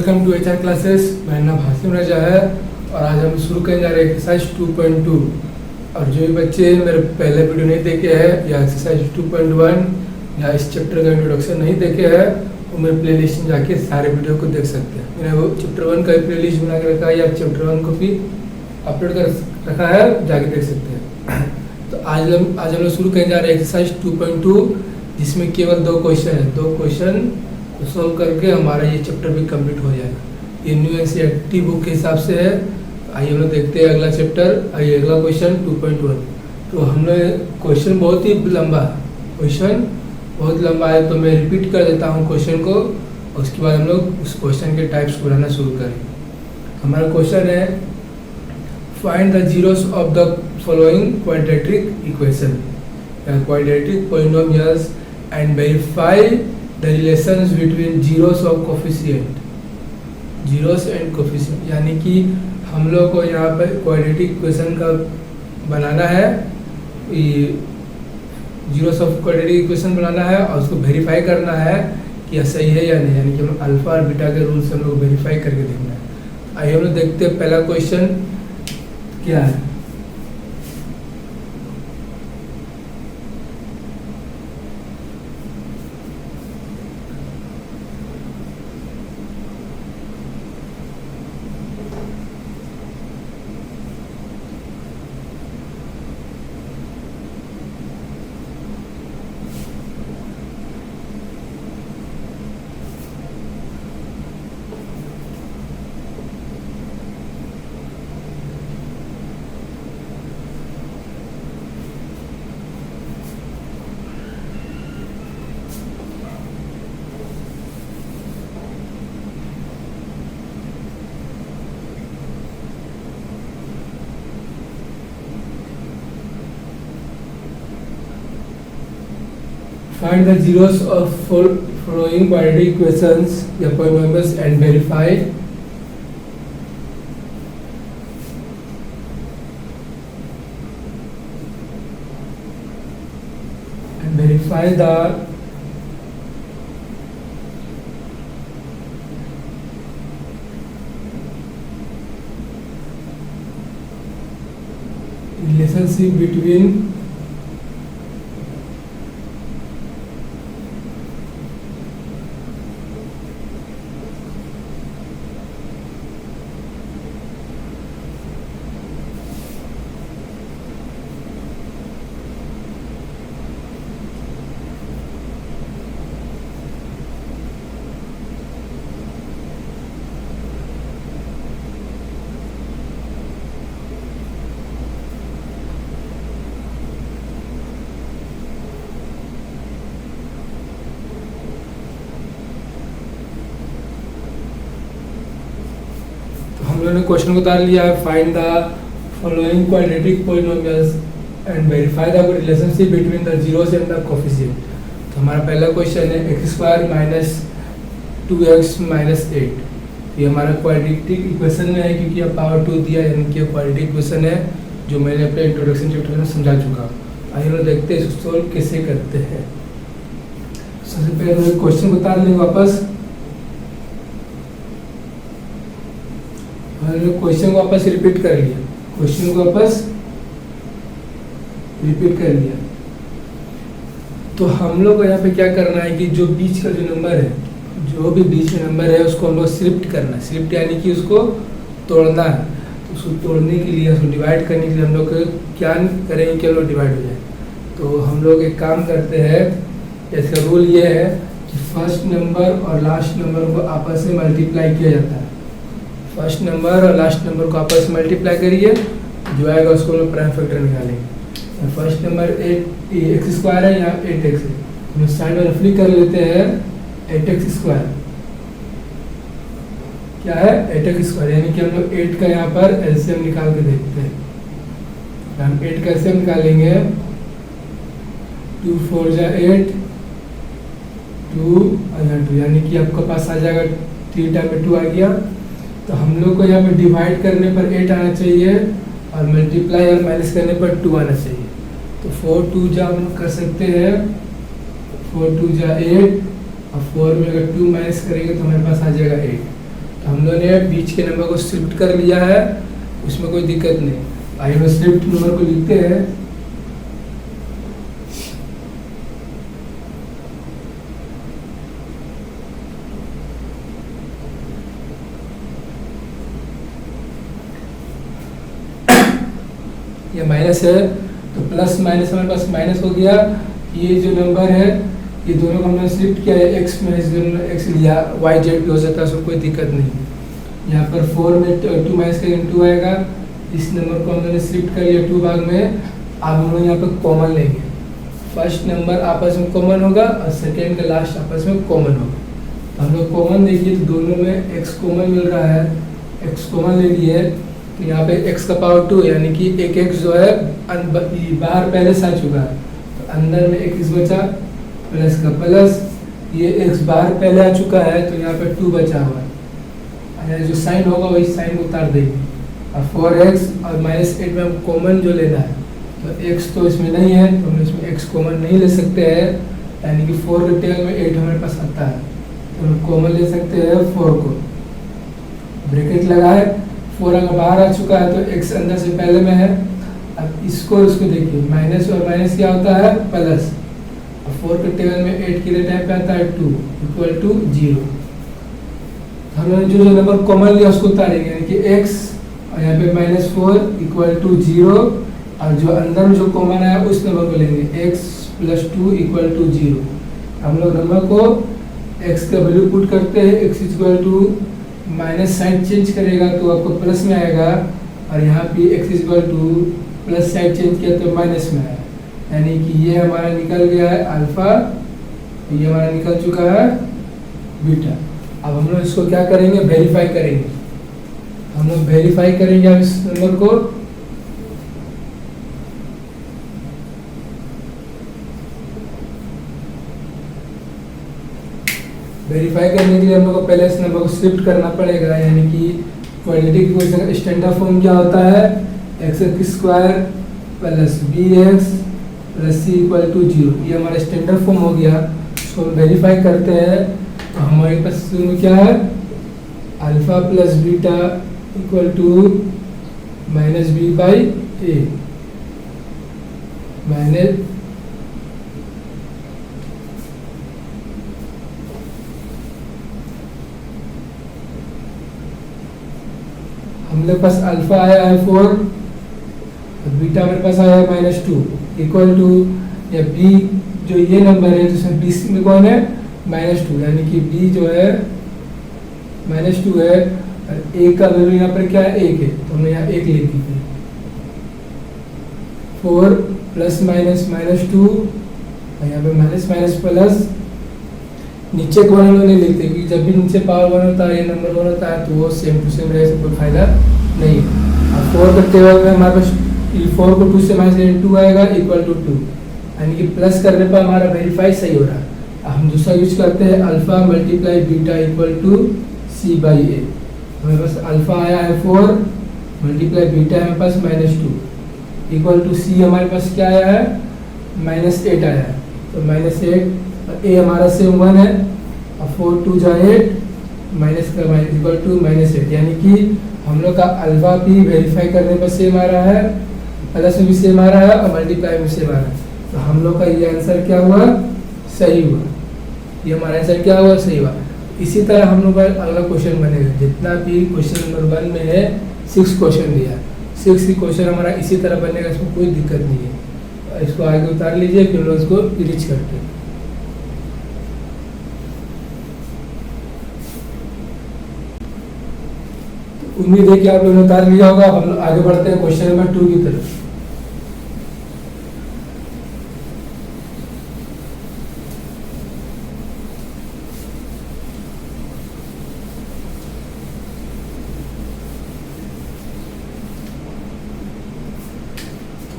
Welcome to HR classes. मेरा नाम हासिम रजा है और आज हम शुरू करने जा रहे हैं एक्सरसाइज 2.2। और जो भी बच्चे मेरे पहले वीडियो नहीं देखे हैं या एक्सरसाइज 2.1 या इस चैप्टर का इंट्रोडक्शन नहीं देखे हैं वो मेरे प्लेलिस्ट में जाके सारे वीडियो को देख सकते हैं। मैंने वो चैप्टर 1 का प्लेलिस्ट बना के रखा है या चैप्टर 1 को भी अपलोड कर रखा है, जाके देख सकते हैं। तो आज हम लोग शुरू करने जा रहे हैं एक्सरसाइज 2.2 जिसमें केवल 2 क्वेश्चन है। 2 क्वेश्चन को सॉल्व करके हमारा ये चैप्टर भी कंप्लीट हो जाएगा। ये न्यू एनसीईआरटी बुक के हिसाब से है। आइए हम लोग देखते हैं अगला चैप्टर। आइए अगला क्वेश्चन 2.1। तो हम लोग क्वेश्चन बहुत ही लंबा है, क्वेश्चन बहुत लंबा है, तो मैं रिपीट कर देता हूँ क्वेश्चन को और उसके बाद हम लोग उस क्वेश्चन के टाइप्स बनाना शुरू करेंगे। हमारा क्वेश्चन है find the zeros of the following quadratic equation या quadratic polynomials and verify the relations between zeros of coefficient, zeros and coefficient। यानी कि हम लोग को यहाँ पर क्वाड्रेटिक इक्वेशन का बनाना है, जीरोस ऑफ क्वाड्रेटिक इक्वेशन बनाना है और उसको वेरीफाई करना है कि यह सही है या नहीं। यानी कि हम अल्फा और बीटा के रूल से हम लोग वेरीफाई करके देखना है। आइए हम लोग देखते हैं पहला क्वेश्चन क्या है। Find the zeros of following quadratic equations या polynomials and verify the relationship between हम लोगों ने क्वेश्चन को उतार लिया है। Find the following quadratic polynomials and verify the relationship between the zeros and the coefficient. तो हमारा पहला क्वेश्चन है x² माइनस 2x माइनस 8। ये हमारा क्वाड्रेटिक इक्वेशन में है क्योंकि अब पावर 2 दिया, यानी कि क्वाड्रेटिक इक्वेशन है जो मैंने अपने इंट्रोडक्शन चैप्टर में समझा चुका। आइए हम देखते हैं इसको सोल्व कैसे करते हैं। सबसे पहले क्वेश्चन को उतार लेंगे वापस। क्वेश्चन को वापस रिपीट कर लिया, क्वेश्चन को वापस रिपीट कर लिया। तो हम लोग को यहाँ पे क्या करना है कि जो बीच का जो नंबर है, जो भी बीच में नंबर है उसको हम लोग शिफ्ट करना है। शिफ्ट यानी कि उसको तोड़ना है। तो उसको तोड़ने के लिए, उसको डिवाइड करने के लिए हम लोग क्या करेंगे कि हम लोग डिवाइड हो जाए। तो हम लोग एक काम करते हैं, इसका रूल ये है कि फर्स्ट नंबर और लास्ट नंबर को आपस में मल्टीप्लाई किया जाता है। फर्स्ट नंबर और लास्ट नंबर को आपस में मल्टीप्लाई करिए, जो आएगा उसको हम लोग प्राइम फैक्टर निकालेंगे। फर्स्ट नंबर 8x² है, यहाँ 8x है, हम साइड में फ्लिप कर लेते हैं 8x²। क्या है 8x², यानी कि हम लोग 8 का यहाँ पर एलसीएम निकाल के देखते हैं। हम 8 का एलसीएम निकालेंगे, 2 4 जा 8, 2 यानी कि आपके पास आ जाएगा 3 टाइम में 2 आ गया। तो हम लोग को यहाँ पे डिवाइड करने पर 8 आना चाहिए और मल्टीप्लाई और माइनस करने पर 2 आना चाहिए। तो 4 2 जा हम कर सकते हैं, 4 2 जा 8 और 4 में अगर 2 माइनस करेंगे तो हमारे पास आ जाएगा 8। हम लोगों ने बीच के नंबर को शिफ्ट कर लिया है, उसमें कोई दिक्कत नहीं। आइए हम शिफ्ट नंबर को लिखते हैं। ये माइनस है तो प्लस माइनस हमारे पास माइनस हो गया। ये जो नंबर है ये दोनों को हमने शिफ्ट किया है, एक्स में एक्स लिया, वाई जेड भी हो सकता है, उसमें कोई दिक्कत नहीं। यहाँ पर 4 में 2 माइनस का 2 आएगा। इस नंबर को हमने शिफ्ट कर लिया 2 भाग में। अब हम लोग यहाँ पर कॉमन लेंगे। फर्स्ट नंबर आपस में कॉमन होगा और सेकेंड का लास्ट आपस में कॉमन होगा। हम लोग कॉमन देखिए तो दोनों में एक्स कॉमन मिल रहा है, एक्स कॉमन ले लिए तो यहाँ पे x का पावर 2 यानी कि एक x जो है बाहर पहले से आ चुका है, तो अंदर में एक x बचा प्लस का प्लस, ये x बाहर पहले आ चुका है तो यहाँ पे 2 बचा हुआ है। जो साइन होगा वही साइन उतार देंगे। और 4x और -8 में हम कॉमन जो लेना है, तो x तो इसमें नहीं है तो हम इसमें x कॉमन नहीं ले सकते हैं, यानी कि 4 के टेबल में 8 हमारे पास आता है तो हम कॉमन ले सकते हैं 4 को। ब्रैकेट लगाए, 4 अगर बाहर आ चुका है तो x अंदर से पहले में है। अब इसको देखिए, माइनस और माइनस क्या होता है प्लस, और 4 के टेबल में 8 कितने टाइम पे आता है 2 इक्वल टू 0। हमने जो नंबर कॉमन लिया उसको उतारेंगे, यानी कि x और यहाँ पे -4 इक्वल टू 0, और जो अंदर में जो कॉमन है उस नंबर को लेंगे x + 2 इक्वल टू 0। हम लोग नंबर को x का वैल्यू पुट करते हैं, x equal to minus sign change करेगा तो आपको प्लस में आएगा, और यहाँ पे x equal two plus sign change किया तो माइनस में आएगा, यानी कि ये हमारा निकल गया है अल्फा, ये हमारा निकल चुका है बीटा। अब हम लोग इसको क्या करेंगे, वेरीफाई करेंगे। हम लोग वेरीफाई करेंगे अब इस नंबर को। वेरीफाई करने के लिए हम लोग को पहले इस नंबर को शिफ्ट करना पड़ेगा, यानी कि क्वाड्रेटिक इक्वेशन का स्टैंडर्ड फॉर्म क्या होता है, x² plus bx plus c equal to 0। ये हमारा स्टैंडर्ड फॉर्म हो गया। इसको हम वेरीफाई करते हैं तो हमारे पास शुरू में क्या है, alpha plus beta equal to -b/a minus हमारे पास अल्फा आया है 4 और बीटा मेरे पास आया है -2 इक्वल टू, या b जो ये नंबर है जिसमें b में कौन है -2, यानी कि b जो है -2 है और a का वैल्यू यहाँ पर क्या है 1 है, तो हमने यहाँ 1 लिख दी। 4 प्लस माइनस -2 और यहाँ पे माइनस माइनस प्लस, नीचे को हम लोग नहीं लिखते क्योंकि जब भी नीचे पावर 1 होता है, ये नंबर 1 होता है, तो वो सेम टू सेम रहे से कोई फायदा नहीं। अब 4 के टेबल में हमारे पास 4 को 2 से माइनस 2 आएगा इक्वल टू 2, यानी कि प्लस करने पर हमारा वेरीफाई सही हो रहा है। अब हम दूसरा यूज करते हैं alpha multiply beta equal to c/a। हमारे पास अल्फा आया है 4 मल्टीप्लाई बीटा हमारे पास -2 इक्वल टू c, हमारे पास क्या आया है -8 आया है, तो -8 और a हमारा सेम 1 है, और 4 2 जा 8 माइनस का माइनस इक्वल टू -8, यानी कि हम लोग का अल्फा भी वेरीफाई करने पर सेम आ रहा है, प्लस में भी सेम आ रहा है और मल्टीप्लाई में सेम आ रहा है, तो हम लोग का ये आंसर क्या हुआ, सही हुआ। ये हमारा आंसर क्या हुआ, सही हुआ। इसी तरह हम लोग का अगला क्वेश्चन बनेगा, जितना भी क्वेश्चन नंबर 1 में है 6 क्वेश्चन दिया, 6 क्वेश्चन हमारा इसी तरह बनेगा, इसमें कोई दिक्कत नहीं है। इसको आगे उतार लीजिए, फिर लोग इसको रीच करते हैं। उम्मीद है कि आप लोगों ने उतार लिया होगा। हम लोग आगे बढ़ते हैं क्वेश्चन नंबर 2 की तरफ।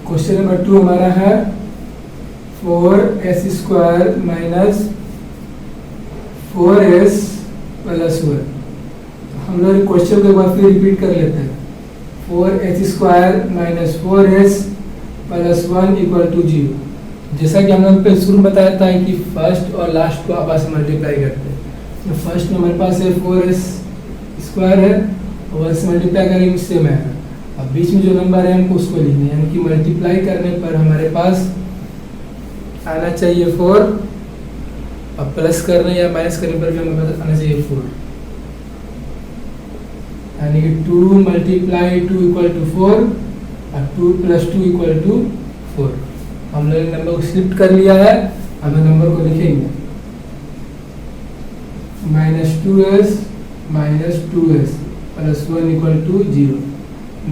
क्वेश्चन नंबर 2 हमारा है 4s² माइनस 4s प्लस 1। हम लोग क्वेश्चन को एक बार फिर रिपीट कर लेते हैं। 4h² minus 4s plus 1 equal to 0। जैसा कि हम लोग पे शुरू में बताया था कि फर्स्ट और लास्ट को आपस में मल्टीप्लाई करते हैं, तो फर्स्ट में हमारे पास है 4s² स्क्वायर है और 1 से मल्टीप्लाई करेंगे इससे में आएगा। अब बीच में जो नंबर है हमको उसको लिखना है, यानी कि मल्टीप्लाई करने पर हमारे पास आना चाहिए 4, अब प्लस करने या माइनस करने पर भी हमारे पास आना चाहिए 4, यानी कि 2 मल्टीप्लाई 2 इक्वल टू 4 और 2 प्लस 2 इक्वल टू 4। हम लोग नंबर को शिफ्ट कर लिया है, अब हम नंबर को लिखेंगे -2s plus 1 equal to 0।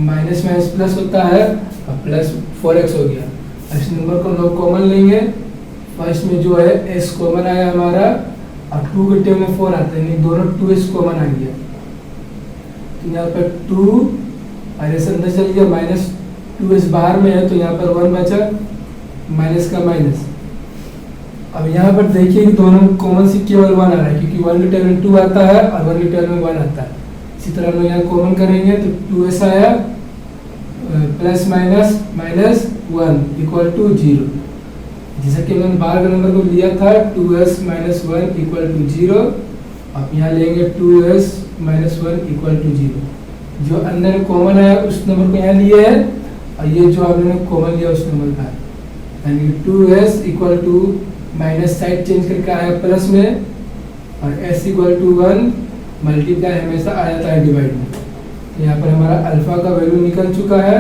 Minus minus plus होता है, अब प्लस 4x हो गया। इस नंबर को हम लोग कॉमन लेंगे, फर्स्ट में जो है s कॉमन आया हमारा और 2 के टेबल में 4 आता है, यानी दोनों 2s कॉमन आ गया। तो यहाँ पर 2 और ऐसे अंदर चल गया, -2s बाहर में है तो यहाँ पर 1 बचा, माइनस का माइनस। अब यहाँ पर देखिए कि दोनों कॉमन से केवल 1 आ रहा है, क्योंकि 1 के टेबल में 2 आता है और 1 के टेबल में 1 आता है। इसी तरह हम लोग यहाँ कॉमन करेंगे तो 2s आया plus minus minus 1 equal to 0। जैसा कि हमने बाहर का नंबर को लिया था 2s माइनस 1 इक्वल टू 0, अब यहाँ लेंगे 2s माइनस 1 इक्वल टू 0। जो अंदर कॉमन आया उस नंबर को यहाँ लिए है और ये जो हमने कॉमन लिया उस नंबर का, यानी 2s equal to minus side change करके आया प्लस में और s इक्वल टू 1 मल्टीप्लाई हमेशा आ जाता है डिवाइड में। तो यहाँ पर हमारा अल्फा का वैल्यू निकल चुका है,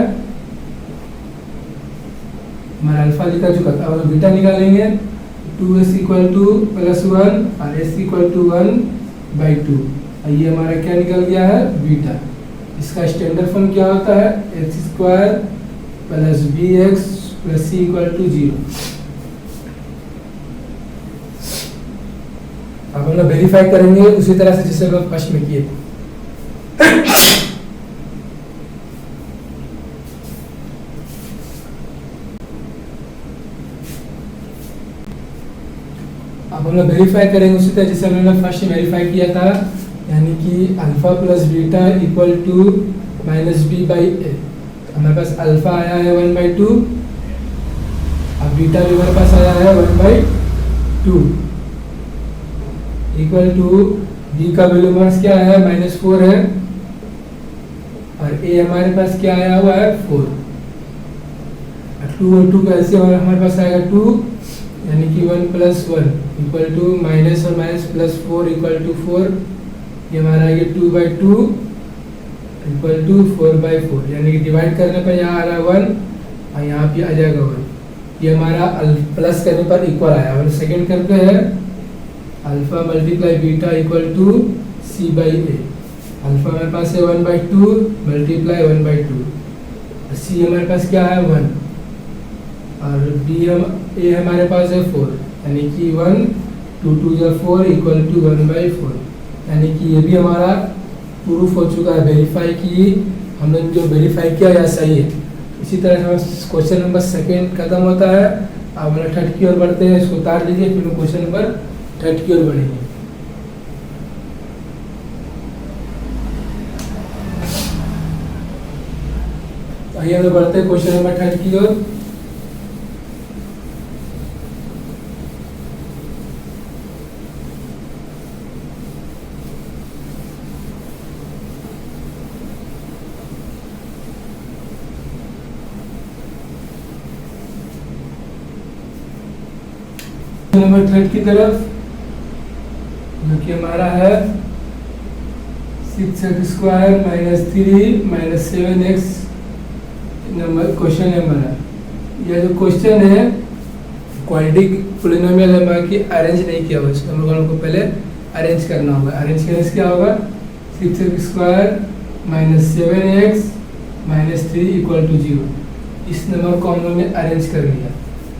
हमारा अल्फा निकल चुका था। अब हम बीटा निकालेंगे, 2s इक्वल टू प्लस 1 और s इक्वल टू 1/2 और ये हमारा क्या निकल गया है बीटा। इसका स्टैंडर्ड फॉर्म क्या होता है x² plus bx plus c equal to 0। अब हम लोग वेरीफाई करेंगे उसी तरह से जैसे हम फर्स्ट में किए थे। अब हम लोग वेरीफाई करेंगे उसी तरह जैसे हमने फर्स्ट वेरीफाई किया था, यानी कि alpha plus beta equal to minus B by a. हमारे पास अल्फा आया है 1/2, अब बीटा भी हमारे पास आया है 1/2 इक्वल टू बी का वैल्यू हमारे पास क्या है -4 है और ए हमारे पास क्या आया हुआ है 4। 2 और 2 का ऐसे हमारे पास आएगा 2, यानी कि 1 प्लस 1 इक्वल टू माइनस और माइनस प्लस 4 इक्वल टू 4। ये हमारा आएगा 2/2 इक्वल टू 4/4, यानी कि डिवाइड करने पर यहाँ आ रहा है 1 और यहाँ भी आ जाएगा 1। ये हमारा प्लस करने पर इक्वल आया। और सेकेंड करते हैं alpha multiply beta equal to c by A. Alpha हमारे पास है 1/2 मल्टीप्लाई 1/2, c हमारे पास क्या है 1 और ए हमारे पास है 4, यानी कि 1 2 2 या 4 इक्वल टू 1/4, यानी कि ये भी हमारा प्रूफ हो चुका है वेरीफाई की हमने जो वेरीफाई किया या सही है। इसी तरह से क्वेश्चन नंबर सेकेंड खत्म होता है। अब हम लोग थर्ड की ओर बढ़ते हैं, इसको उतार लीजिए, फिर क्वेश्चन नंबर थर्ड की ओर बढ़ेंगे। आइए हम लोग बढ़ते हैं क्वेश्चन नंबर थर्ड की ओर। नंबर थर्ड की तरफ जो कि हमारा है 6x² -3 -7x number question number है। यह जो क्वेश्चन है क्वाड्रेटिक पॉलिनोमियल नंबर की अरेंज नहीं किया हुआ, इसको हम लोगों को पहले अरेंज करना होगा। अरेंज करने से क्या होगा 6x² -7x -3 इक्वल टू 0। इस नंबर को हम लोगों ने अरेंज कर लिया।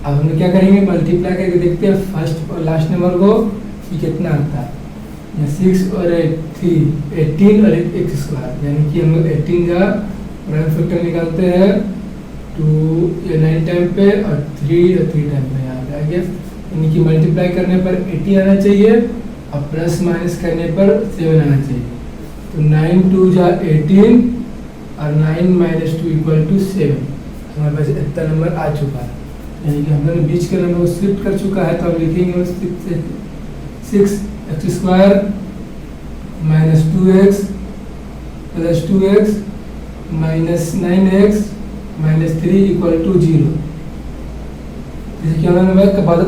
अब हम लोग क्या करेंगे मल्टीप्लाई करके देखते हैं फर्स्ट और लास्ट नंबर को कि कितना आता है। 6 और 3 18 और x², यानी कि हम लोग 18 का प्राइम फैक्टर निकालते हैं 2 या 9 टाइम पे और 3 या 3 टाइम पे यहाँ पे आ गया, यानी कि मल्टीप्लाई करने पर 80 आना चाहिए और प्लस माइनस करने पर 7 आना चाहिए। तो 9 2 जा 18 और 9 - 2 इक्वल टू 7। हमारे पास इतना नंबर आ चुका है, यानी कि हम लोग बीच के नंबर को शिफ्ट कर चुका है। तो हम लिखेंगे 6x² -2x plus 2x minus 9x minus 3 equal to 0। जैसे कि उन्होंने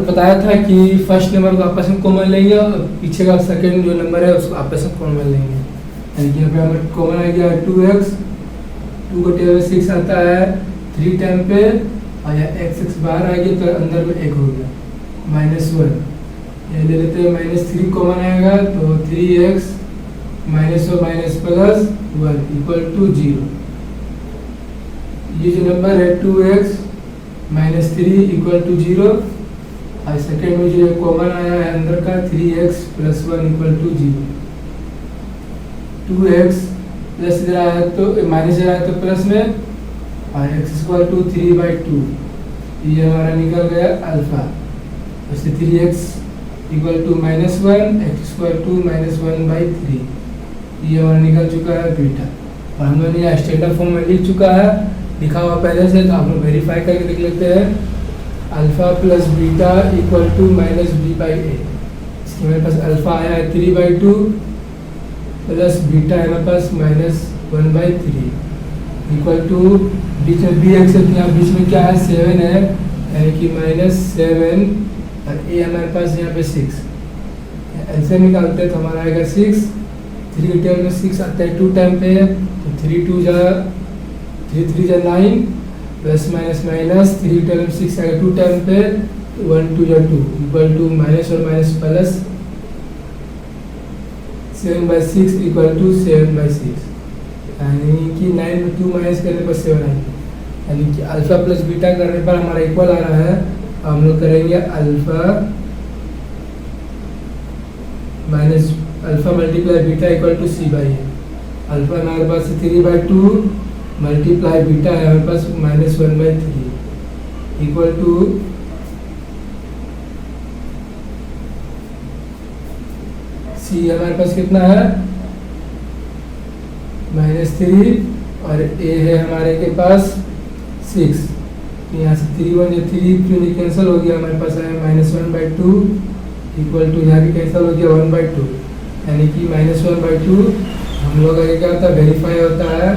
बताया था कि फर्स्ट नंबर को आपस में कॉमन लेंगे और पीछे का सेकंड जो नंबर है उसको आपस में कॉमन लेंगे। यानी कि यहाँ पे हमें कॉमन आ गया 2x, 2 को टेबल 6 आता है 3 टाइम पे, और यहाँ x बाहर आ गया तो अंदर में 1 हो गया -1। ये ले लेते हैं -3 कॉमन आएगा तो 3x minus plus 1 equal to 0। ये जो नंबर है 2x माइनस 3 इक्वल टू 0, और सेकेंड में जो कॉमन आया है अंदर का 3x plus 1 equal to 0। 2x plus इधर आया तो माइनस इधर आया तो प्लस में, और x इक्वल टू 3/2। ये हमारा निकल गया अल्फा। जैसे 3x equal to -1, x equal to -1/3। ये हमारा निकल चुका है बीटा, और हम लोगों ने यहाँ स्टैंडर्ड फॉर्म में लिख चुका है, लिखा हुआ पहले से, तो आप लोग वेरीफाई करके लिख लेते हैं। Alpha plus beta equal to -b/a। इसके मेरे पास अल्फा आया है 3/2 प्लस बीटा है मेरे पास -1/3 इक्वल टू बीच में बी एक्स यहाँ बीच में क्या है 7 है, यानी कि -7, और ए हमारे पास यहाँ पे 6। ऐसे निकालते हैं तो हमारा आएगा 6। 3 के टेबल में 6 आता है 2 टाइम पे, तो 3 2 जा 3 3 जा 9 प्लस माइनस माइनस 3 टेबल में 6 आएगा 2 टाइम पे, 1 2 जा 2 इक्वल टू माइनस और माइनस प्लस 7/6 इक्वल टू 7/6। यानी कि 9 में 2 माइनस करने पर 7 आएगी, यानी कि अल्फा प्लस बीटा करने पर हमारा इक्वल आ रहा है। हम लोग करेंगे alpha multiply beta equal to c/a। Alpha हमारे पास 3/2 मल्टीप्लाई बीटा है हमारे पास -1/3 इक्वल टू c हमारे पास कितना है -3, और a है हमारे के पास 6। तो यहाँ से 3 1 3 कैंसिल हो गया, हमारे पास आया -1/2 इक्वल टू यहाँ भी कैंसिल हो गया 1/2, यानी कि -1/2 हम लोग आगे क्या होता है वेरीफाई होता है।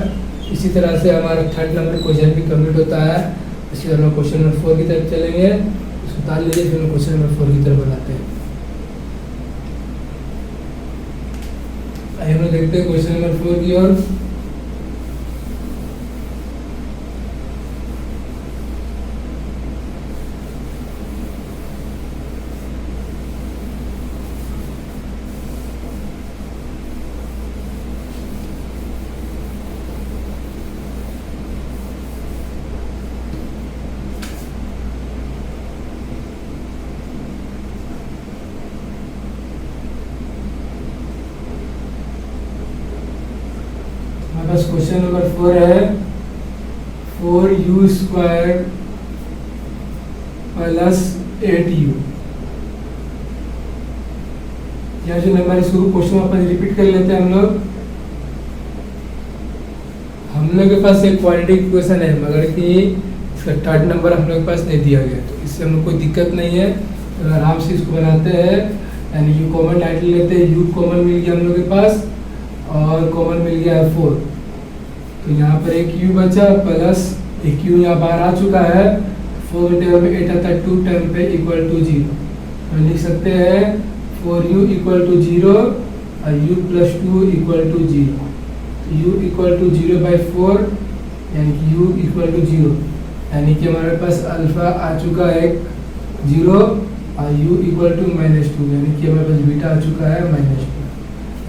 इसी तरह से हमारा थर्ड नंबर क्वेश्चन भी कंप्लीट होता है। इसके बाद हम क्वेश्चन नंबर 4 की तरफ चलेंगे, उसको उतार लीजिए, फिर हम क्वेश्चन नंबर 4 की तरफ बनाते हैं। आइए हम लोग देखते हैं क्वेश्चन नंबर 4 की ओर। बस क्वेश्चन नंबर 4 है 4u² प्लस 8u। यह जो नंबर इसको क्वेश्चन वापस रिपीट कर लेते हैं हम लोग के पास एक क्वाड्रेटिक इक्वेशन है, मगर कि इसका थर्ड नंबर हम लोग के पास नहीं दिया गया, तो इससे हम लोग कोई दिक्कत नहीं है, तो आराम से इसको बनाते हैं। यानी यू कॉमन टाइटल लेते हैं, यू कॉमन मिल गया हम लोग के पास, और कॉमन मिल गया है 4, तो यहाँ पर एक u बचा प्लस एक u यहाँ बाहर आ चुका है। 4 टेबल में 8 आता है 2 टाइम पे इक्वल टू 0। हम लिख सकते हैं 4u इक्वल टू 0 और u plus 2 equal to 0। u equal to 0/4, यानी कि u इक्वल टू 0, यानी कि हमारे पास अल्फा आ चुका है 0 और u इक्वल टू -2, यानी कि हमारे पास बीटा आ चुका है -2,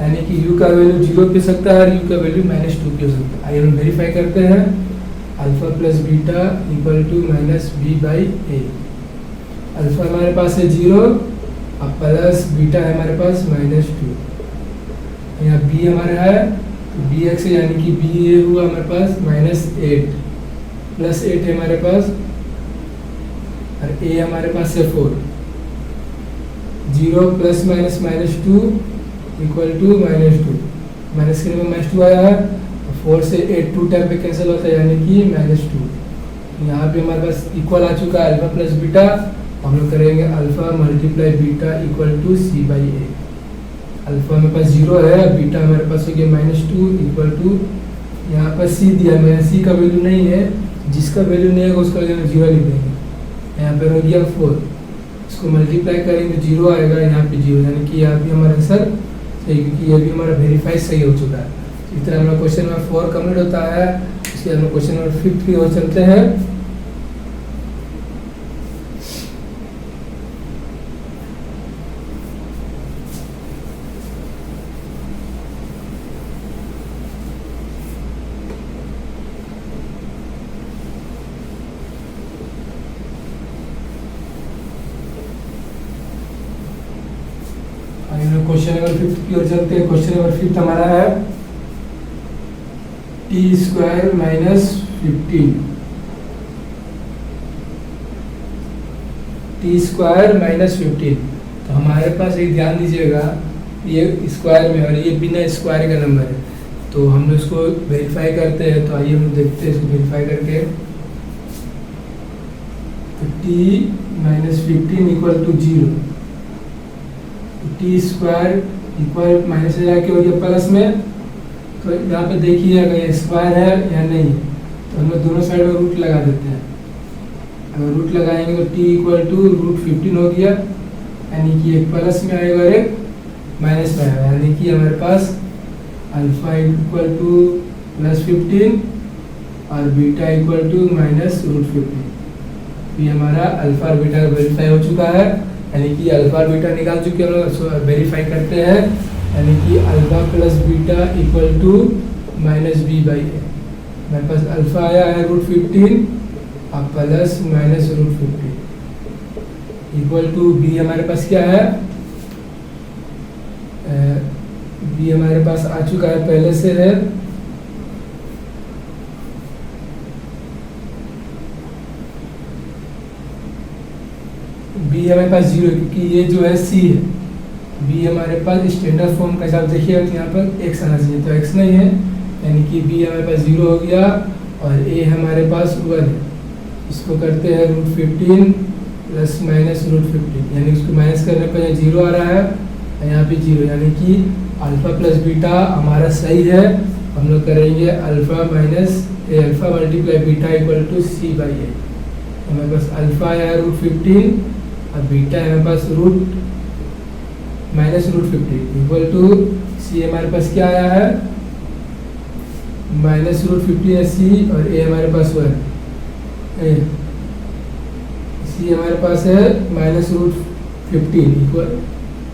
यानी कि u का वैल्यू 0 पे सकता है और u का वैल्यू -2 पे हो सकता है। आइए हम वेरीफाई करते हैं। Alpha plus beta equal to -b/a। Alpha हमारे पास है 0 और प्लस बीटा है हमारे पास -2। यहाँ b हमारा है तो bx है, यानी कि b ये हुआ हमारे पास -8 प्लस 8 है हमारे पास, और a हमारे पास है 4। 0 प्लस -2 इक्वल टू -2, माइनस के में -2 आया है, 4 से 8 2 टाइम पे कैंसिल होता है, यानी कि -2। यहाँ पे हमारे पास इक्वल आ चुका है अल्फा प्लस बीटा। हम लोग करेंगे alpha multiply beta equal to c/a। Alpha मेरे पास 0 है, बीटा हमारे पास हो गया -2 इक्वल टू, यहाँ पर सी दिया, मैंने सी का वैल्यू नहीं है, जिसका वैल्यू नहीं है उसका 0 लिख देंगे। यहाँ पर हो गया 4, इसको मल्टीप्लाई करेंगे तो 0 आएगा, यहाँ पे 0, यानी कि यहाँ पे हमारा आंसर सही, क्योंकि ये भी हमारा वेरीफाई सही हो चुका है। इस तरह हमारा क्वेश्चन नंबर 4 कंप्लीट होता है। इसके बाद हम क्वेश्चन नंबर 5 की ओर चलते हैं। क्वेश्चन नंबर 5 की ओर चलते हैं। क्वेश्चन नंबर 5 हमारा है T square minus 15, T square minus 15। तो हमारे पास एक ध्यान दीजिएगा, ये स्क्वायर में और ये बिना स्क्वायर का नंबर है, तो हम लोग इसको वेरीफाई करते हैं। तो आइए हम देखते हैं इसको वेरीफाई करके। तो t minus 15 equal to 0, t square equal minus से जाके हो गया प्लस में। तो यहाँ पे देखिए अगर ये स्क्वायर है या नहीं, तो हम लोग दोनों साइड में रूट लगा देते हैं। अगर रूट लगाएंगे तो टी इक्वल टू √15 हो गया, यानी कि एक प्लस में आएगा और एक माइनस में आएगा, यानी कि हमारे पास अल्फा इक्वल टू +15 और बीटा इक्वल टू -√15। ये हमारा अल्फा और बीटा वेरीफाई हो चुका है, यानी कि अल्फा और बीटा निकाल चुके हैं, हम लोग वेरीफाई करते हैं। यानी कि alpha plus beta equal to -b/a। मेरे पास अल्फा आया है √15 और प्लस -√15 इक्वल टू बी। हमारे पास क्या है, बी हमारे पास आ चुका है पहले से है, बी हमारे पास 0, क्योंकि ये जो है सी है। बी हमारे पास स्टैंडर्ड फॉर्म का हिसाब देखिए तो यहाँ पर एक्स आना चाहिए, तो एक्स नहीं है, यानी कि बी हमारे पास 0 हो गया और ए हमारे पास 1 है। इसको करते हैं √15 प्लस -√15, यानी उसको माइनस करने पर यहाँ 0 आ रहा है और यहाँ पे 0, यानी कि अल्फा प्लस बीटा हमारा सही है। हम लोग करेंगे alpha multiply beta equal to c/a। हमारे पास अल्फा आया √15 और बीटा है हमारे पास -√15 इक्वल टू सी। हमारे पास क्या आया है, -√15 है सी, और ए हमारे पास 1 है। सी हमारे पास है -√15 इक्वल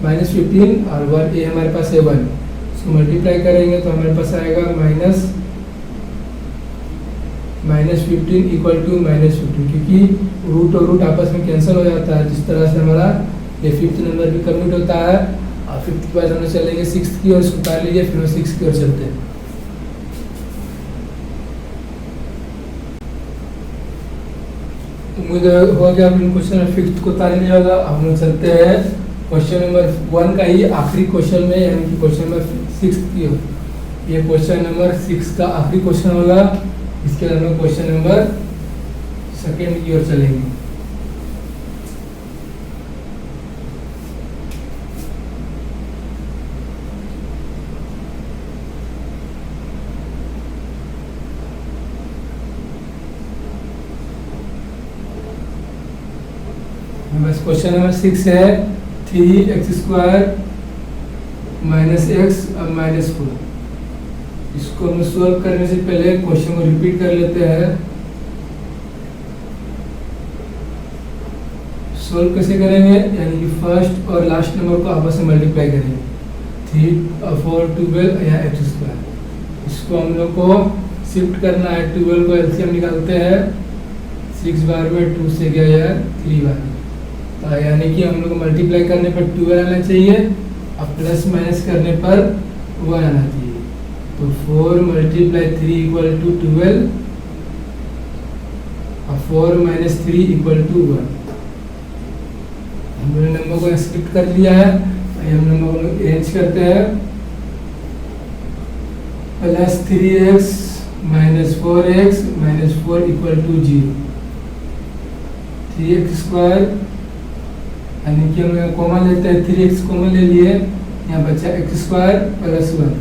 -15 और 1, ए हमारे पास है 1। इसको मल्टीप्लाई करेंगे तो हमारे पास आएगा -15 इक्वल टू -15, क्योंकि रूट और रूट आपस में कैंसिल हो जाता है। जिस तरह से हमारा ये 5th नंबर भी कंप्लीट होता है। और 5th के बाद हम लोग चलेंगे 6th की ओर, इसको उतार लीजिए, फिर हम 6th की ओर चलते हैं। उम्मीद हो गया आपने क्वेश्चन नंबर 5th को उतार लिया होगा। हम लोग चलते हैं क्वेश्चन नंबर 1 का ही आखिरी क्वेश्चन में, यानी कि क्वेश्चन नंबर 6 की ओर। ये क्वेश्चन नंबर 6 का आखिरी क्वेश्चन होगा। इसके बाद हम लोग क्वेश्चन नंबर 2 की ओर चलेंगे। बस क्वेश्चन नंबर 6 है 3x² - x और -4। इसको हम सॉल्व करने से पहले क्वेश्चन को रिपीट कर लेते हैं। सॉल्व कैसे करेंगे, यानी कि फर्स्ट और लास्ट नंबर को आपस में मल्टीप्लाई करेंगे, 3 और 4 12 या x²। इसको हम लोग को शिफ्ट करना है, 12 को एलसीएम निकालते हैं, 6 बार में 2 से गया या 3 बार में, तो यानी कि हम लोग को मल्टीप्लाई करने पर 12 आना चाहिए और प्लस माइनस करने पर 1 आना चाहिए। तो 4 × 3 इक्वल टू 12 और 4 - 3 इक्वल टू 1। हमने नंबर को शिफ्ट कर लिया है, हम नंबर को अरेंज करते हैं। +3x - 4x - 4 equal to 0। 3x² यानी कि हम कॉमन लेते हैं, 3x कॉमन ले लिए, यहाँ बचा एक्स स्क्वायर प्लस 1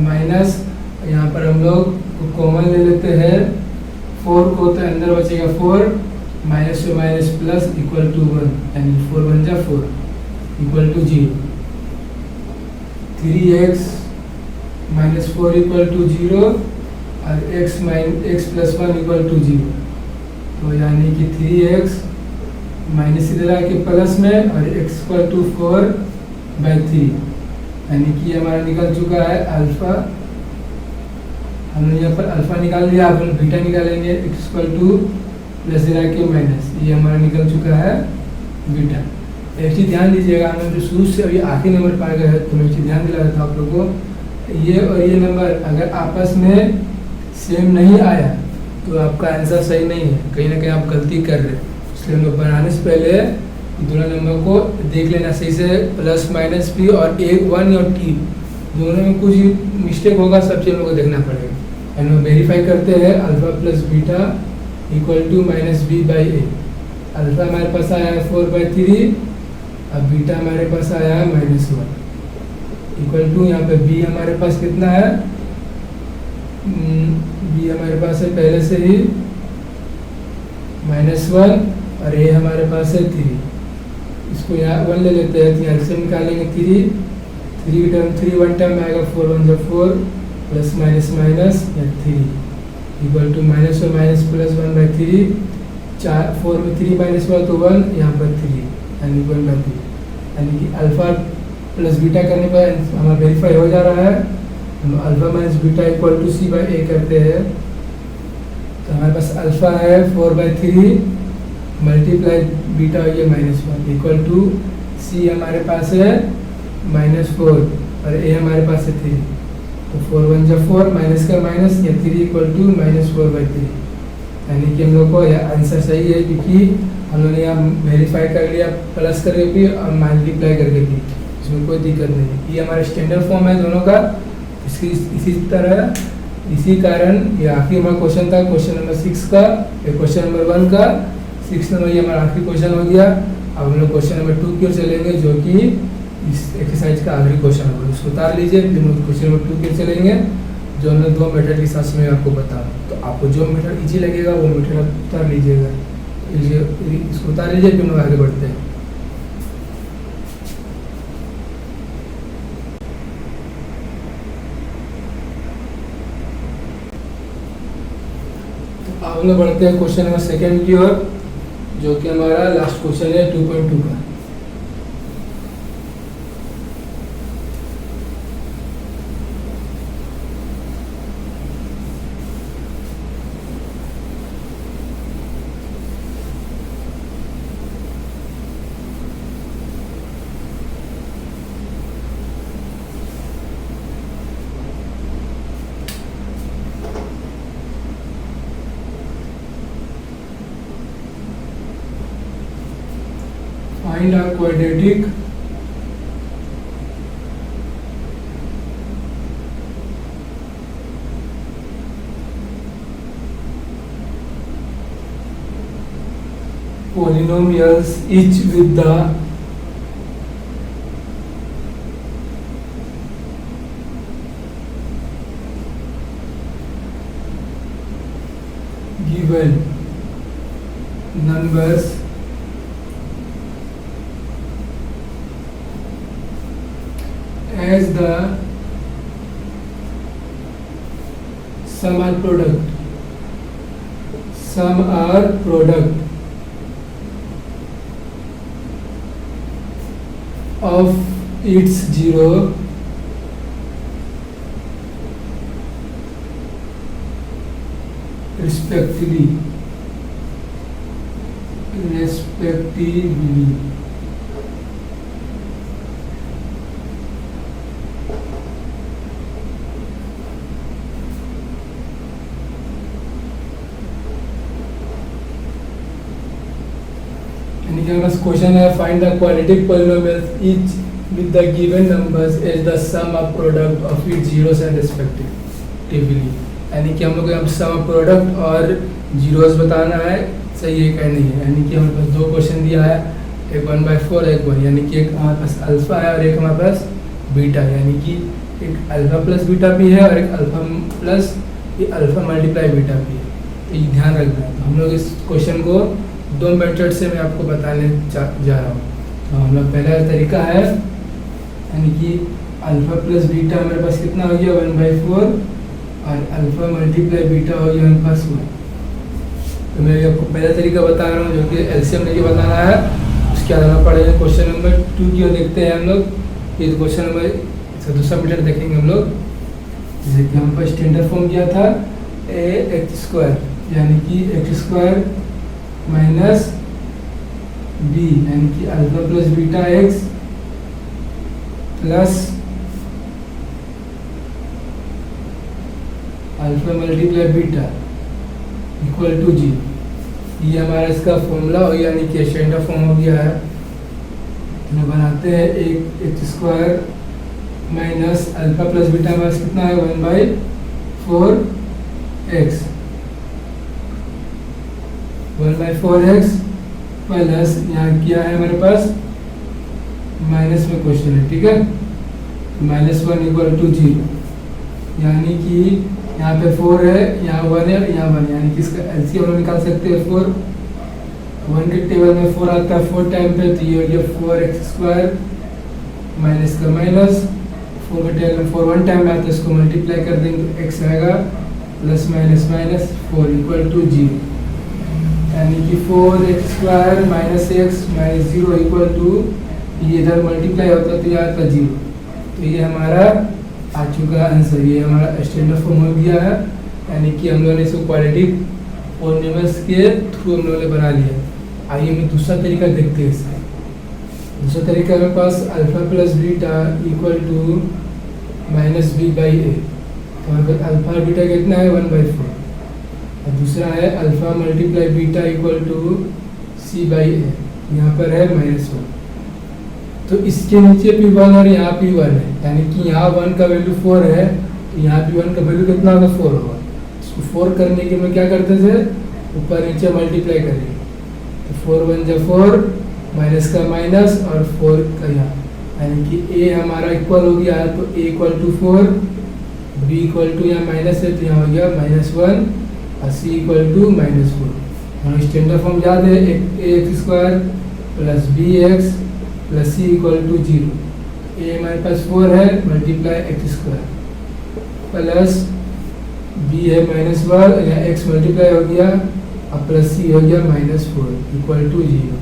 माइनस, यहाँ पर हम लोग कॉमन ले लेते हैं 4 को, तो अंदर बचेगा 4 माइनस से माइनस प्लस इक्वल टू 1, यानी 4 बन जा 4 equal to 0। 3x minus 4 equal to 0 और x प्लस 1 इक्वल टू 0। तो यानी कि 3x माइनस इधर आके प्लस में और x इक्वल टू 4/3, यानी कि हमारा निकल चुका है अल्फा। हमने यहाँ पर अल्फा निकाल लिया, अब हम बीटा निकालेंगे x इक्वल टू प्लस इधर आके माइनस, ये हमारा निकल चुका है बीटा। एक चीज़ ध्यान दीजिएगा, हमने जो शुरू से अभी आखिरी नंबर पा गए हैं, तो मैं एक चीज़ ध्यान दिला देता हूँ आप लोगों को, ये और ये नंबर अगर आपस में सेम नहीं आया तो आपका आंसर सही नहीं है, कहीं ना कहीं आप गलती कर रहे हैं। इसलिए हम लोग बनाने से पहले दोनों नंबर को देख लेना सही से, प्लस माइनस भी और 1 और t दोनों में कुछ मिस्टेक होगा, सब चीज़ को देखना पड़ेगा। एंड वेरीफाई करते हैं alpha plus beta equal to minus B by A. Alpha हमारे पास आया है 4/3, अब बीटा हमारे पास आया है -1 इक्वल टू, यहाँ पे बी हमारे पास कितना है, बी हमारे पास है पहले से ही -1 और ए हमारे पास है 3। इसको यहाँ 1 ले लेते हैं, तो यहाँ से निकालेंगे 3 टर्म 3 1 टर्म में आएगा 4 1 4 प्लस माइनस माइनस या 3 इक्वल टू माइनस और माइनस प्लस 1/3, 4 में 3 माइनस हुआ तो 1, यहाँ पर 3 यानी 1/3, यानी कि अल्फा प्लस बीटा करने पर हमारा वेरीफाई हो जा रहा है। हम alpha minus beta equal to c by a करते हैं, तो हमारे पास अल्फा है 4/3 मल्टीप्लाई बीटा ये -1 इक्वल टू सी हमारे पास है -4 और ए हमारे पास है 3, तो 4 1 जा 4 माइनस का माइनस या 3 इक्वल टू -4/3, यानी कि हम लोग को यह आंसर सही है, क्योंकि हम लोगों ने यहाँ वेरीफाई कर लिया प्लस करके भी और मल्टीप्लाई करके भी, इसमें कोई दिक्कत नहीं है। ये हमारा स्टैंडर्ड फॉर्म है दोनों का। इसी तरह इसी कारण ये आखिरी हमारा क्वेश्चन था, क्वेश्चन नंबर 6 का, ये क्वेश्चन नंबर 1 का 6 नंबर, ये हमारा आखिरी क्वेश्चन हो गया। अब हम लोग क्वेश्चन नंबर 2 की ओर चलेंगे, जो कि इस एक्सरसाइज का आखिरी क्वेश्चन होगा। इसको उतार लीजिए, फिर हम क्वेश्चन नंबर 2 की ओर चलेंगे, जो हमने 2 मेथड के साथ में आपको बता, तो आपको जो मेथड ईजी लगेगा वो मेथड आप उतार लीजिएगा। इसको उतार लीजिए, फिर हम लोग आगे बढ़ते हैं। अब हम लोग बढ़ते हैं क्वेश्चन नंबर 2 की ओर, जो कि हमारा लास्ट क्वेश्चन है 2.2 का। Find a quadratic polynomials each with the given numbers as the sum or product of its zero respectively. Question है find the quadratic polynomials each with the given numbers as the sum of product of its zeros and respectively, यानी कि हम लोग को sum of product और zeros बताना है, सही है क्या नहीं है। यानी कि हमारे पास 2 क्वेश्चन दिया है, एक 1/4 एक 1, यानी कि एक हमारे पास अल्फा है और एक हमारे पास बीटा, यानी कि एक अल्फा प्लस बीटा भी है और एक अल्फा प्लस ये अल्फा मल्टीप्लाई बीटा भी है। तो ये ध्यान रखना है। तो हम लोग इस क्वेश्चन को दो मेथड से मैं आपको बताने जा रहा हूँ। तो हम लोग पहला तरीका है, यानी कि अल्फा प्लस बीटा हमारे पास कितना हो गया 1/4 और अल्फा मल्टीप्लाई बीटा हो गया 1+1। तो मैं आपको पहला तरीका बता रहा हूँ जो कि एलसीएम लेके बताना है। उसके अलावा पढ़ेंगे क्वेश्चन नंबर 2 की ओर देखते हैं हम लोग। ये क्वेश्चन नंबर दूसरा मीटर देखेंगे हम लोग। जैसे कि हम पर स्टैंडर्ड फॉर्म किया था ax², यानी कि x² माइनस b, यानी कि alpha plus beta x plus alpha multiply beta equal to g. ये हमारा इसका फॉर्मूला हो, यानी कि स्टैंडर्ड फॉर्म हो गया है। तो बनाते हैं एक x² minus alpha plus beta हमारे पास कितना है 1/4x 1/4x प्लस यहाँ किया है हमारे पास माइनस में क्वेश्चन है, ठीक है। -1 इक्वल टू 0, यानी कि यहाँ पे 4 है, यहाँ 1 है, यहाँ 1, यानी कि इसका एलसीएम हम निकाल सकते हैं 4। 1 के टेबल में 4 आता है 4 टाइम पे, तो ये हो गया 4x² माइनस का माइनस 4 के टेबल में 4 1 टाइम में आता है, इसको मल्टीप्लाई कर देंगे तो x आएगा plus minus minus 4 equal to 0, यानी कि 4x² minus x minus 0 equal to, ये इधर मल्टीप्लाई होता है तो यहाँ आता 0। तो ये हमारा आ चुका आंसर, ये हमारा स्टैंडर्ड फॉर्म हो गया है, यानी कि हम लोगों ने इसको क्वाड्रेटिक पॉलिनोमियल्स के थ्रू हम लोगों ने बना लिया। आइए हम दूसरा तरीका देखते हैं इसका। दूसरा तरीका हमारे पास alpha plus beta equal to minus b/a। तो हमारे पास अल्फा बीटा कितना है 1/4, और दूसरा है alpha multiply beta equal to c/a, यहाँ पर है -1। तो इसके नीचे P1 और यहाँ P1 है, यानी कि यहाँ 1 का वैल्यू 4 है, तो यहाँ P1 का वैल्यू कितना होगा 4 होगा। इसको 4 करने के लिए क्या करते थे, ऊपर नीचे मल्टीप्लाई करेंगे, तो 4 1 जा 4 माइनस का माइनस और 4 का यहाँ, यानी कि a हमारा इक्वल हो गया, तो a equal to 4, b equal to यहाँ माइनस है तो यहाँ हो गया -1 और c इक्वल टू -4। और स्टैंडर्ड फॉर्म याद है, ax² plus bx plus C equal to 0। A हमारे पास 4 है मल्टीप्लाई x² प्लस बी है -1, या x मल्टीप्लाई हो गया और प्लस सी हो गया -4 इक्वल टू 0।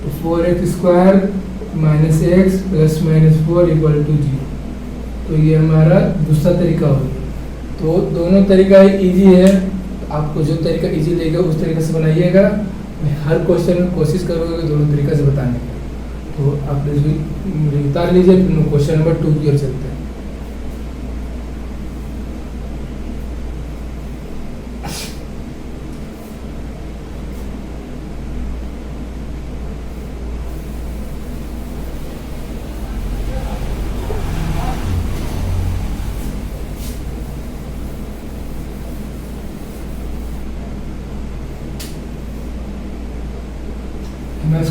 तो 4x² minus x plus -4 equal to 0। तो ये हमारा दूसरा तरीका हो गया। तो दोनों तरीका इजी है, आपको जो तरीका इजी लगेगा उस तरीके से बनाइएगा। मैं हर क्वेश्चन में कोशिश करूँगा कि दोनों तरीका से बताने का। तो आप उतार लीजिए, क्वेश्चन नंबर 2 की ओर चलते हैं।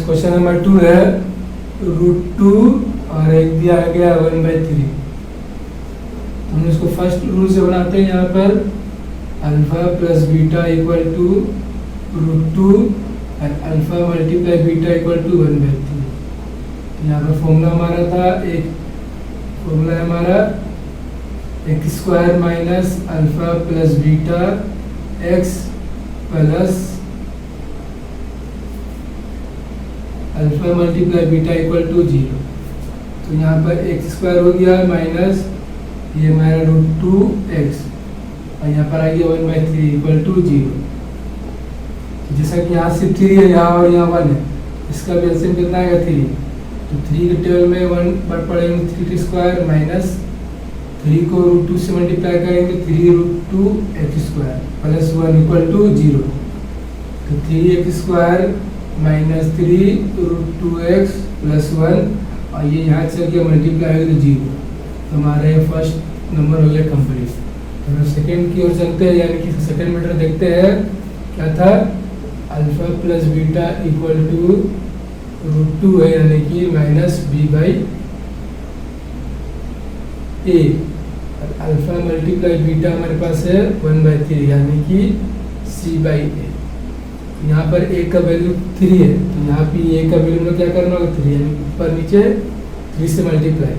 क्वेश्चन नंबर 2 है √2 और एक दिया गया 1/3। हम इसको फर्स्ट रूल से बनाते हैं। यहाँ पर alpha plus beta equal to √2 और alpha multiply beta equal to 1/3। यहाँ पर फॉर्मूला हमारा था, एक फॉर्मूला है हमारा x² minus alpha plus beta x plus alpha multiply beta equal to 0। तो यहाँ पर x² हो गया माइनस ये हमारा √2x और यहाँ पर आ गया 1/3 इक्वल टू 0। जैसा कि यहाँ सिर्फ 3 है, यहाँ और यहाँ 1 है, इसका भी एलसीएम कितना आएगा 3। तो 3 के टेबल में 1 पर पड़ेंगे 3t² माइनस 3 को √2 से मल्टीप्लाई करेंगे 3√2x² प्लस 1 इक्वल टू 0। तो 3x² माइनस 3√2x प्लस 1 और ये यहाँ चल के मल्टीप्लाई होगी तो 0। तो हमारा ये फर्स्ट नंबर हो गया कंप्लीट। तो हम सेकेंड की ओर चलते हैं, यानी कि सेकेंड मीटर देखते हैं क्या था, alpha plus beta equal to √2 है, यानी कि -b/a। ए, और अल्फा मल्टीप्लाई बीटा हमारे पास है 1/3 यानी कि c/a। यहाँ पर a का वैल्यू 3 है, तो यहाँ पे a का वैल्यू में क्या करना होगा 3, यानी ऊपर नीचे 3 से मल्टीप्लाई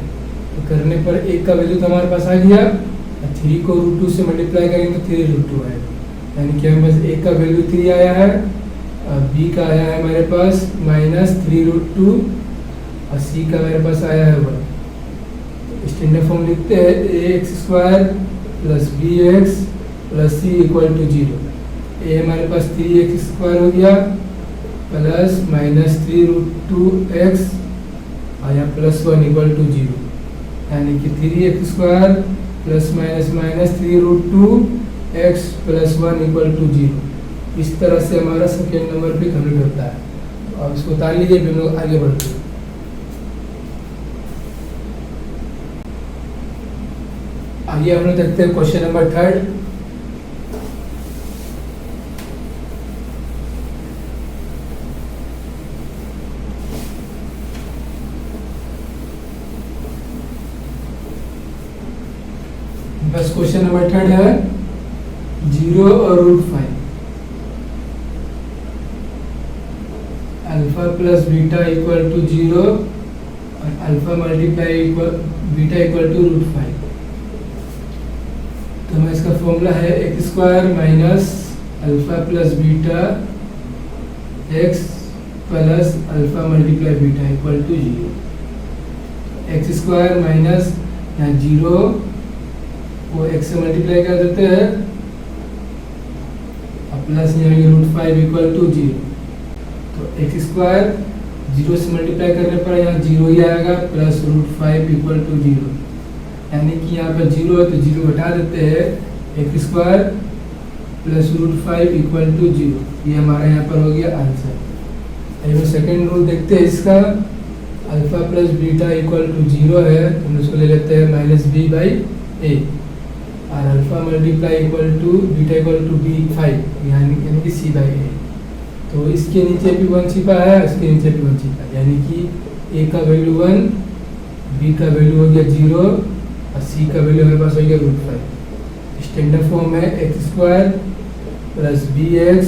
तो करने पर a का वैल्यू तो हमारे पास आ गया, 3 को √2 से मल्टीप्लाई करेंगे तो 3√2 आएगा, यानी कि हमारे पास a का वैल्यू 3 आया है, b का आया है हमारे पास -3√2 और c का हमारे पास आया है 1। स्टैंडर्ड फॉर्म लिखते हैं ax² + bx + c = 0। a हमारे पास 3x² हो गया प्लस -3√2x और यहाँ +1 = 0, यानी कि 3x² ± -3√2x + 1 = 0। इस तरह से हमारा सेकेंड नंबर पे कंप्लीट होता है। तो अब इसको उतार लीजिए, फिर हम लोग आगे बढ़ते हैं। आगे हम लोग देखते हैं क्वेश्चन नंबर 3। बस क्वेश्चन नंबर 3 है 0 और √5। अल्फा प्लस बीटा = 0 और अल्फा मल्टीप्लाई बीटा = √5। तो हमारा इसका फॉर्मूला है x² - alpha plus beta x plus alpha multiply beta = 0। x² minus यहाँ 0 को x से मल्टीप्लाई कर देते हैं और प्लस यहाँ √5 = 0। तो x² 0 से मल्टीप्लाई करने पर यहाँ 0 ही आएगा प्लस √5 = 0, यानी कि यहाँ पर 0 है तो 0 हटा देते हैं, x² प्लस √5 = 0। ये हमारा यहाँ पर हो गया आंसर। अब सेकेंड रूल देखते हैं इसका, अल्फा प्लस बीटा = 0 है तो हम इसको ले लेते हैं -b/a और अल्फा मल्टीप्लाई बीटा = b5 यानी कि c/a। तो इसके नीचे भी 1 छिपा है, इसके नीचे भी 1 छिपा है, यानी कि a का वैल्यू 1, b का वैल्यू हो गया 0 और c का वैल्यू हमारे पास हो गया √5। स्टैंडर्ड फॉर्म है x² + bx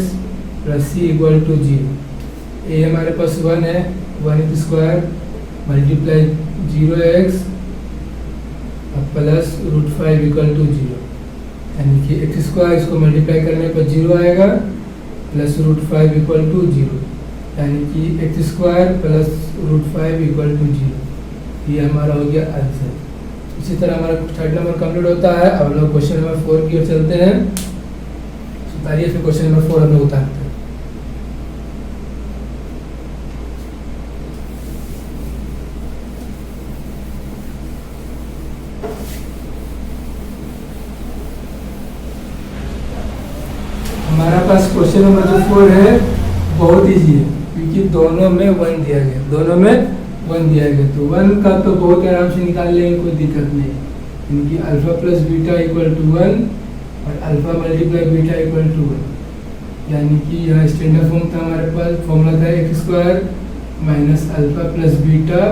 + c = 0। a हमारे पास 1 है, 1 मल्टीप्लाई 0x प्लस √5 = 0, यानी कि x² इसको मल्टीप्लाई करने पर 0 आएगा प्लस √5 = 0, यानी कि x² प्लस √5 = 0। ये हमारा हो गया आंसर। इसी तरह हमारा 3rd नंबर कंप्लीट होता है। अब लोग क्वेश्चन नंबर 4 की ओर चलते हैं। उतारिए, फिर क्वेश्चन नंबर 4 हम लोग उतारते हैं। हमारा पास क्वेश्चन नंबर जो 4 है बहुत इजी है, क्योंकि दोनों में 1 दिया गया, दोनों में 1 दिया गया, तो 1 का तो बहुत आराम से निकाल लेंगे, कोई दिक्कत नहीं। इनकी अल्फा प्लस बीटा = 1 और अल्फा मल्टीप्लाई बीटा = 1, यानी कि यहाँ स्टैंडर्ड फॉर्म था हमारे पास, फॉर्मूला था x² - alpha plus beta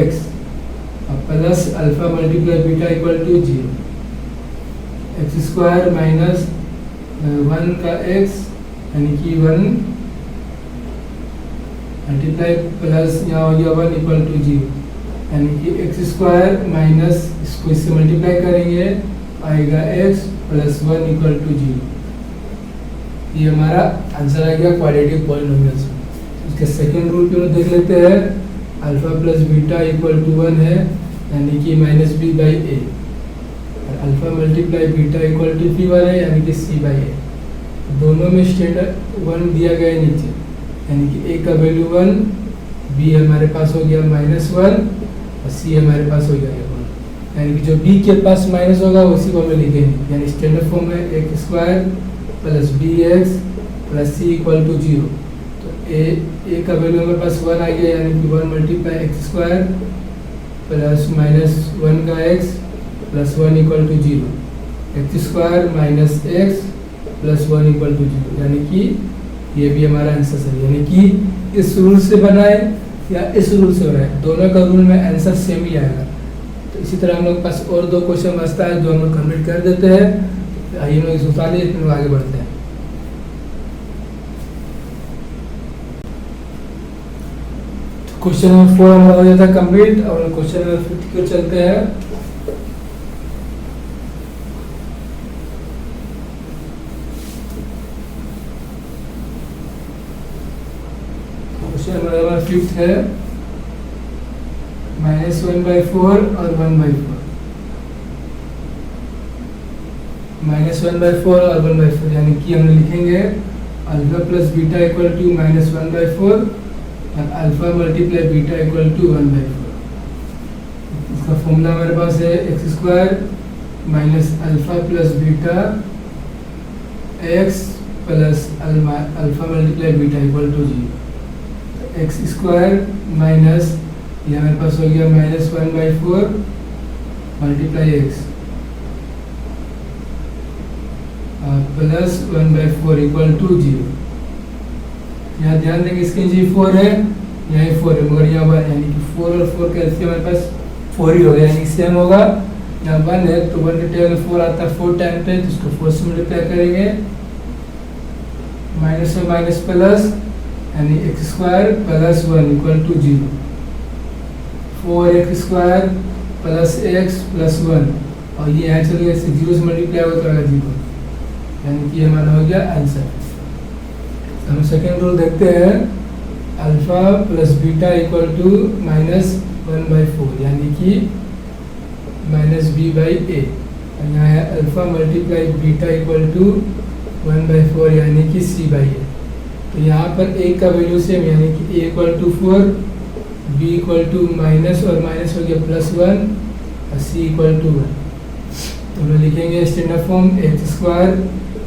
x और plus alpha multiply beta = 0। x² minus 1 का x यानी कि 1 मल्टीप्लाई प्लस यहाँ हो गया 1 = 0, यानी कि x² माइनस इसको इससे मल्टीप्लाई करेंगे आएगा x प्लस 1 = 0। ये हमारा आंसर आ गया क्वाड्रेटिक पॉलिनोमियल्स। इसके सेकेंड रूल पे देख लेते हैं। अल्फा प्लस बीटा = 1 है, यानी कि -b/a और अल्फा मल्टीप्लाई बीटा = p1 है, यानी कि c/a। दोनों में स्टैंडर्ड 1 दिया गया है नीचे, यानी कि a का वैल्यू 1, b हमारे पास हो गया -1 और c हमारे पास हो गया 1, यानी कि जो b के पास माइनस होगा उसी को हमें लिखेंगे, यानी स्टैंडर्ड फॉर्म है x² + bx + c = 0। तो a का वैल्यू हमारे पास 1 आ गया, यानी कि 1 मल्टीप्लाई x² प्लस -1 का x plus 1 = 0, x² minus x plus 1 = 0, यानी कि ये भी हमारा आंसर सही, यानी कि इस रूल से बनाए या इस रूल से बनाए, दोनों का रूल में आंसर सेम ही आएगा। तो इसी तरह हम लोग के पास और 2 क्वेश्चन बचता है जो हम लोग कंप्लीट कर देते हैं। तो आइए हम लोग इस उतार लिए, फिर आगे बढ़ते हैं। क्वेश्चन नंबर 4 हमारा हो जाता है कंप्लीट, और क्वेश्चन नंबर 5 की ओर चलते हैं। क्वेश्चन नंबर 5 है -1/4 और 1/4। -1/4 और 1/4 यानी कि हम लिखेंगे alpha plus beta equal to -1/4 और alpha multiply beta equal to 1/4। इसका फॉर्मूला हमारे पास है x² minus alpha plus beta x plus alpha multiply beta equal to 0। x² minus ये हमारे पास हो गया -1/4 multiply x plus 1/4 equal to 0। यहाँ ध्यान देंगे इसके नीचे 4 है, यहाँ 4 है, मगर यहाँ 1 यानी कि 4 और 4 का एलसीएम हमारे पास 4 ही हो गया, यानी सेम होगा। यहाँ 1 है तो 1 के टेबल 4 आता है 4 टाइम पे, तो इसको 4 से मल्टीप्लाई करेंगे, माइनस और माइनस प्लस यानी x² plus 1 equal to 0। 4x² plus x plus 1, और ये यहाँ चल गया, 0 से मल्टीप्लाई होगा तो 0, यानी कि हमारा हो गया आंसर। हम सेकेंड रूल देखते हैं, alpha plus beta equal to -1/4 यानी कि -b/a। यहाँ है alpha multiply beta equal to 1/4 यानी कि c/a। तो यहाँ पर a का वैल्यू सेम यानी कि a equal to 4, b equal to minus और माइनस हो गया +1 और c इक्वल टू 1। तो हम लिखेंगे standard form x²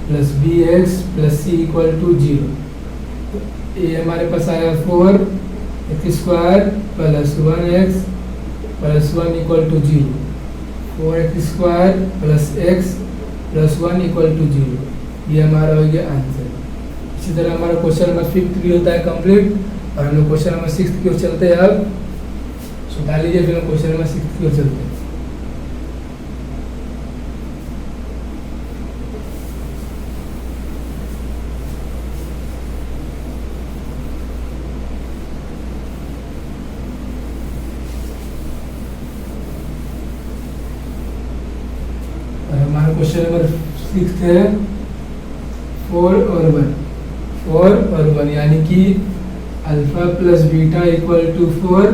plus bx plus c equal to 0। ये हमारे पास आया 4 x² plus 1x plus 1 equal to 0। 4x² plus x plus 1 equal to 0, ये हमारा हो गया आंसर। इसी तरह हमारा क्वेश्चन नंबर 5 भी होता है कंप्लीट, और हम लोग क्वेश्चन नंबर 6 की ओर चलते हैं। अब सुधार लीजिए, फिर हम क्वेश्चन नंबर 6 की ओर चलते हैं। हमारा क्वेश्चन नंबर 6 है 4 और 1 यानी कि alpha plus beta equal to 4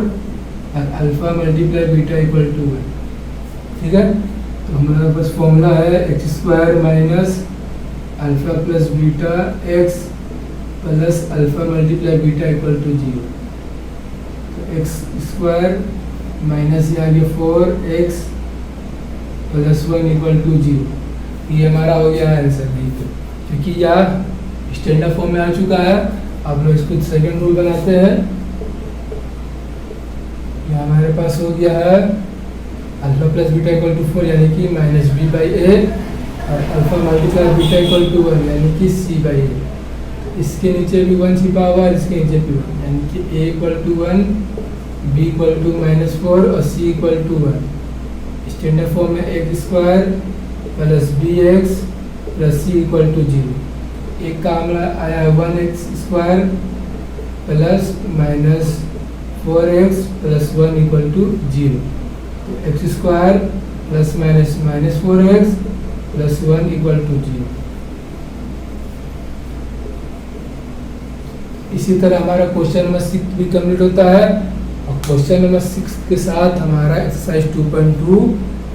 और alpha multiply beta equal to 1। ठीक है, तो हमारे पास फॉर्मूला है x² minus alpha plus beta x plus alpha multiply beta equal to 0। तो x² माइनस यहाँ गया 4x प्लस 1 इक्वल टू 0, ये हमारा हो गया आंसर। नहीं तो क्योंकि यह स्टैंडर्ड फॉर्म में आ चुका है, अब लोग इसको सेकंड रूल बनाते हैं। यहाँ हमारे पास हो गया है alpha plus beta equal to 4 यानी कि -b/a और alpha multiply beta equal to 1 यानी कि c/a। इसके नीचे भी 1 छिपा हुआ है, इसके नीचे भी 1 यानी कि a equal to 1, b equal to -4 और c equal to 1। Standard form में x² plus bx plus c equal to 0। एक का हमारा आया है 1x² plus minus 4x plus 1 equal to 0। तो x² plus minus -4x plus 1 equal to 0। इसी तरह हमारा क्वेश्चन नंबर 6 भी कंप्लीट होता है, और क्वेश्चन नंबर 6 के साथ हमारा एक्सरसाइज 2.2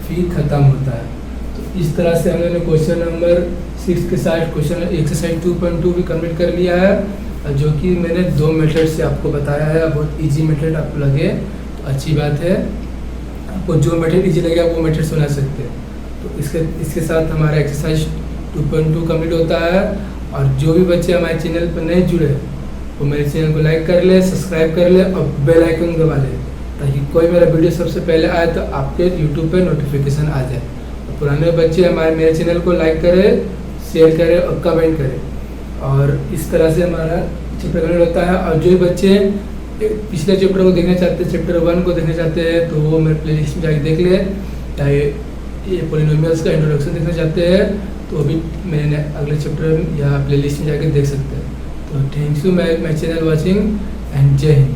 भी खत्म होता है। तो इस तरह से हमने क्वेश्चन नंबर 6 के साथ क्वेश्चन एक्सरसाइज 2.2 भी कंप्लीट कर लिया है, जो कि मैंने 2 मेथड से आपको बताया है। बहुत इजी मेथड आपको लगे तो अच्छी बात है, आपको जो मेथड इजी लगेगा वो मेथड से बना सकते हैं। तो इसके साथ हमारा एक्सरसाइज 2.2 कंप्लीट होता है। और जो भी बच्चे हमारे चैनल पर नहीं जुड़े वो मेरे चैनल को लाइक कर ले, सब्सक्राइब कर ले और बेल आइकन दबा ले, ताकि कोई मेरा वीडियो सबसे पहले आए तो आपके यूट्यूब पे नोटिफिकेशन आ जाए। और पुराने बच्चे मेरे चैनल को लाइक करें, शेयर करें और कमेंट करें। और इस तरह से हमारा चैप्टर कंप्लीट होता है। और जो भी बच्चे पिछले चैप्टर को देखना चाहते हैं, चैप्टर 1 को देखना चाहते हैं तो वो मेरे प्लेलिस्ट में जाके देख ले। या ये पॉलिनोमियल्स का इंट्रोडक्शन देखना चाहते हैं तो अभी मैंने अगले चैप्टर या प्लेलिस्ट में जाके देख सकते हैं। तो thank you my channel watching and जय हिंद।